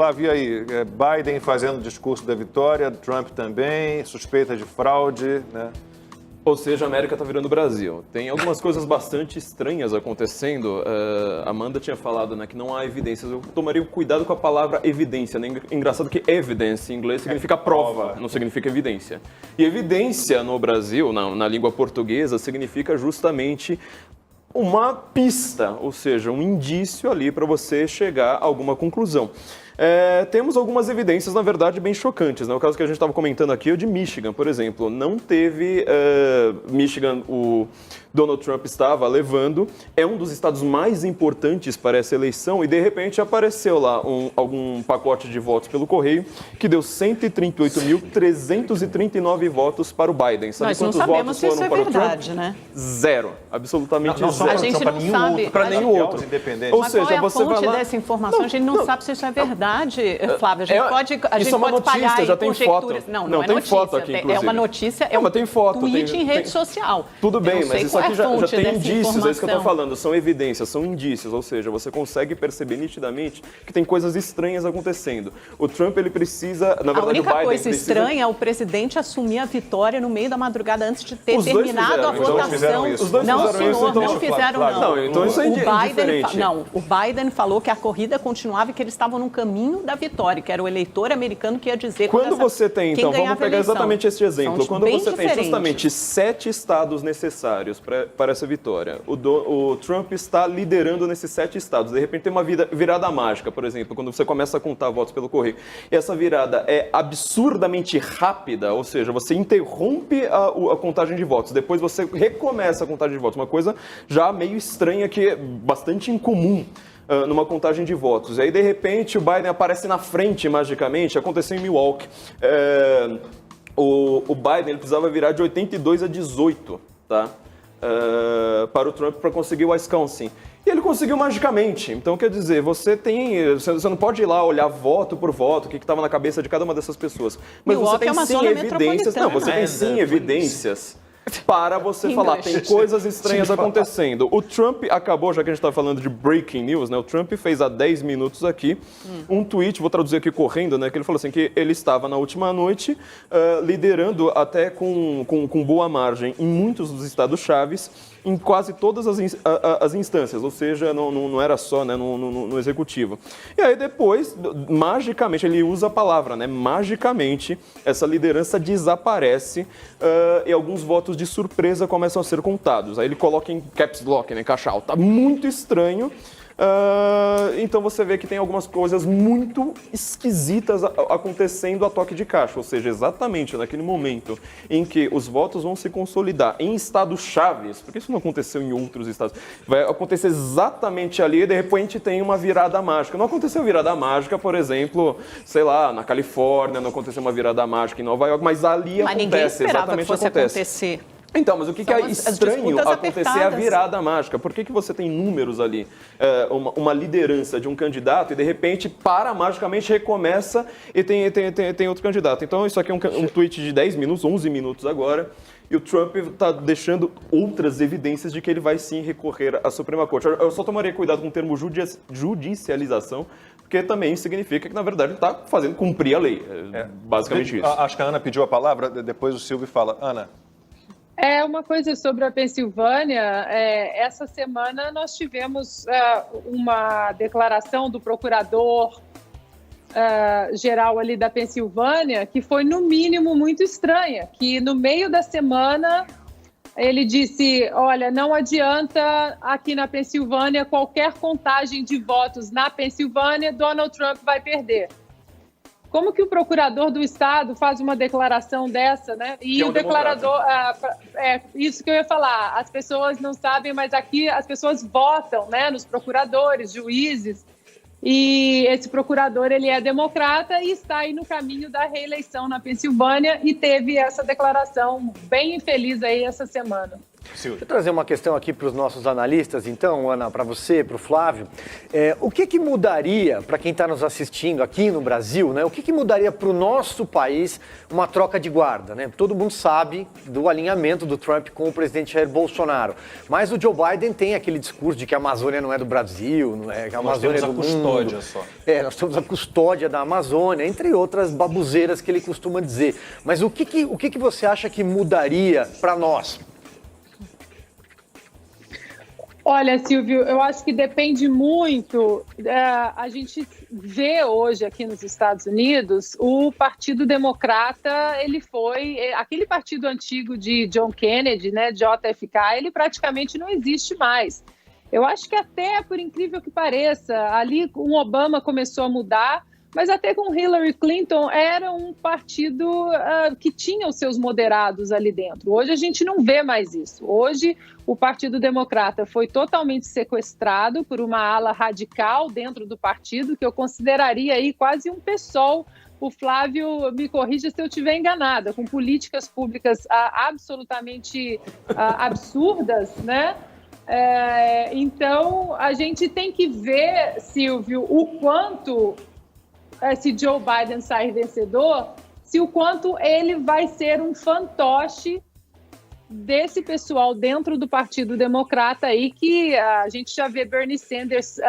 Flávio, e aí? Biden fazendo o discurso da vitória, Trump também, suspeita de fraude, né? Ou seja, a América está virando Brasil. Tem algumas coisas bastante estranhas acontecendo. A Amanda tinha falado, né, que não há evidências. Eu tomaria cuidado com a palavra evidência. Né? Engraçado que evidence em inglês significa prova, não significa evidência. E evidência no Brasil, na língua portuguesa, significa justamente uma pista, ou seja, um indício ali para você chegar a alguma conclusão. Temos algumas evidências, na verdade, bem chocantes. Né? O caso que a gente estava comentando aqui é o de Michigan, por exemplo. Não teve... Michigan, o Donald Trump estava levando, é um dos estados mais importantes para essa eleição e, de repente, apareceu lá algum pacote de votos pelo correio que deu 138.339 votos para o Biden. Sabe quantos votos foram para o Trump? Verdade, né? Zero. Absolutamente não, zero. A gente não sabe. Para nenhum outro. Ou seja, qual é a fonte dessa informação? A gente não sabe se isso é verdade, Flávia. A gente pode pagar já tem foto. Não é tem notícia. Foto aqui, inclusive. É uma notícia, mas tem foto, tweet em rede social. Tudo bem, mas isso aqui já tem indícios, é isso que eu estou informação? falando, são evidências, são indícios, ou seja, você consegue perceber nitidamente que tem coisas estranhas acontecendo. O Trump, ele precisa, na verdade, o Biden... A única coisa estranha é o presidente assumir a vitória no meio da madrugada antes de ter terminado a votação. Os dois não, fizeram senhor, isso, não fizeram, não. Então isso é indiferente. O Biden falou que a corrida continuava e que eles estavam no caminho da vitória, que era o eleitor americano que ia dizer... Quando você tem, então, vamos pegar exatamente este exemplo. Quando você tem justamente 7 estados necessários para essa vitória, o Trump está liderando nesses 7 estados. De repente tem uma virada mágica, por exemplo, quando você começa a contar votos pelo correio. E essa virada é absurdamente rápida, ou seja, você interrompe a contagem de votos, depois você recomeça a contagem de votos. Uma coisa já meio estranha, que é bastante incomum numa contagem de votos. E aí, de repente, o Biden aparece na frente magicamente. Aconteceu em Milwaukee. O Biden, ele precisava virar de 82 a 18, tá? Para o Trump, para conseguir o Wisconsin. E ele conseguiu magicamente. Então, quer dizer, você não pode ir lá olhar voto por voto, o que estava na cabeça de cada uma dessas pessoas. Mas você tem sim evidências. Não, você tem sim evidências para você falar, tem coisas estranhas acontecendo. O Trump acabou, já que a gente está falando de breaking news, né? O Trump fez há 10 minutos aqui um tweet, vou traduzir aqui correndo, né? Que ele falou assim, que ele estava na última noite liderando até com boa margem em muitos dos estados chaves, em quase todas as instâncias, ou seja, não era só, né, no executivo. E aí depois, magicamente, ele usa a palavra, né, magicamente, essa liderança desaparece e alguns votos de surpresa começam a ser contados. Aí ele coloca em caps lock, né, em caixa alta. Muito estranho. Então você vê que tem algumas coisas muito esquisitas acontecendo a toque de caixa, ou seja, exatamente naquele momento em que os votos vão se consolidar em estados chaves, porque isso não aconteceu em outros estados, vai acontecer exatamente ali e de repente tem uma virada mágica. Não aconteceu virada mágica, por exemplo, sei lá, na Califórnia, não aconteceu uma virada mágica em Nova York, mas ali acontece, exatamente que fosse acontecer. Então, mas o que é estranho acontecer a virada mágica? Por que você tem números ali, uma liderança de um candidato e de repente para magicamente, recomeça e tem outro candidato? Então isso aqui é um tweet de 10 minutos, 11 minutos agora, e o Trump está deixando outras evidências de que ele vai sim recorrer à Suprema Corte. Eu só tomaria cuidado com o termo judicialização, porque também significa que, na verdade, ele está fazendo cumprir a lei. Basicamente isso. Acho que a Ana pediu a palavra, depois o Silvio fala. Ana. Uma coisa sobre a Pensilvânia, essa semana nós tivemos uma declaração do procurador geral ali da Pensilvânia, que foi no mínimo muito estranha, que no meio da semana ele disse, olha, não adianta aqui na Pensilvânia qualquer contagem de votos na Pensilvânia, Donald Trump vai perder. Como que o procurador do estado faz uma declaração dessa, né? E o declarador, isso que eu ia falar, as pessoas não sabem, mas aqui as pessoas votam, né, nos procuradores, juízes, e esse procurador, ele é democrata e está aí no caminho da reeleição na Pensilvânia e teve essa declaração bem infeliz aí essa semana. Silvio. Deixa eu trazer uma questão aqui para os nossos analistas, então, Ana, para você, para o Flávio. O que mudaria, para quem está nos assistindo aqui no Brasil, né? O que mudaria para o nosso país uma troca de guarda, né? Todo mundo sabe do alinhamento do Trump com o presidente Jair Bolsonaro, mas o Joe Biden tem aquele discurso de que a Amazônia não é do Brasil, não é, que a Amazônia é do mundo. Nós temos a custódia só. Nós temos a custódia da Amazônia, entre outras babuzeiras que ele costuma dizer. Mas o que você acha que mudaria para nós? Olha, Silvio, eu acho que depende muito. A gente vê hoje aqui nos Estados Unidos o Partido Democrata, ele foi aquele partido antigo de John Kennedy, né, JFK, ele praticamente não existe mais. Eu acho que até, por incrível que pareça, ali com Obama começou a mudar, mas até com Hillary Clinton era um partido que tinha os seus moderados ali dentro. Hoje a gente não vê mais isso. Hoje o Partido Democrata foi totalmente sequestrado por uma ala radical dentro do partido, que eu consideraria aí quase um PSOL. O Flávio me corrija se eu estiver enganada, com políticas públicas absolutamente absurdas, né? Então, a gente tem que ver, Silvio, o quanto, se Joe Biden sair vencedor, o quanto ele vai ser um fantoche desse pessoal dentro do Partido Democrata aí, que a gente já vê Bernie Sanders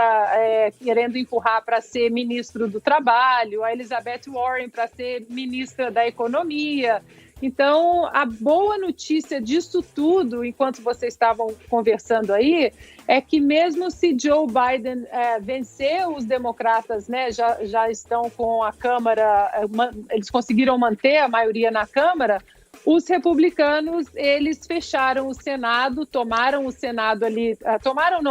querendo empurrar para ser ministro do Trabalho, a Elizabeth Warren para ser ministra da Economia. Então, a boa notícia disso tudo, enquanto vocês estavam conversando aí, é que mesmo se Joe Biden vencer, os democratas, né, já estão com a Câmara, eles conseguiram manter a maioria na Câmara, os republicanos, eles fecharam o Senado, tomaram o Senado ali,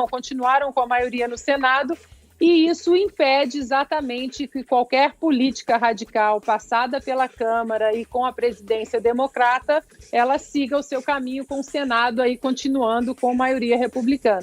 continuaram com a maioria no Senado, e isso impede exatamente que qualquer política radical passada pela Câmara e com a presidência democrata, ela siga o seu caminho com o Senado aí continuando com maioria republicana.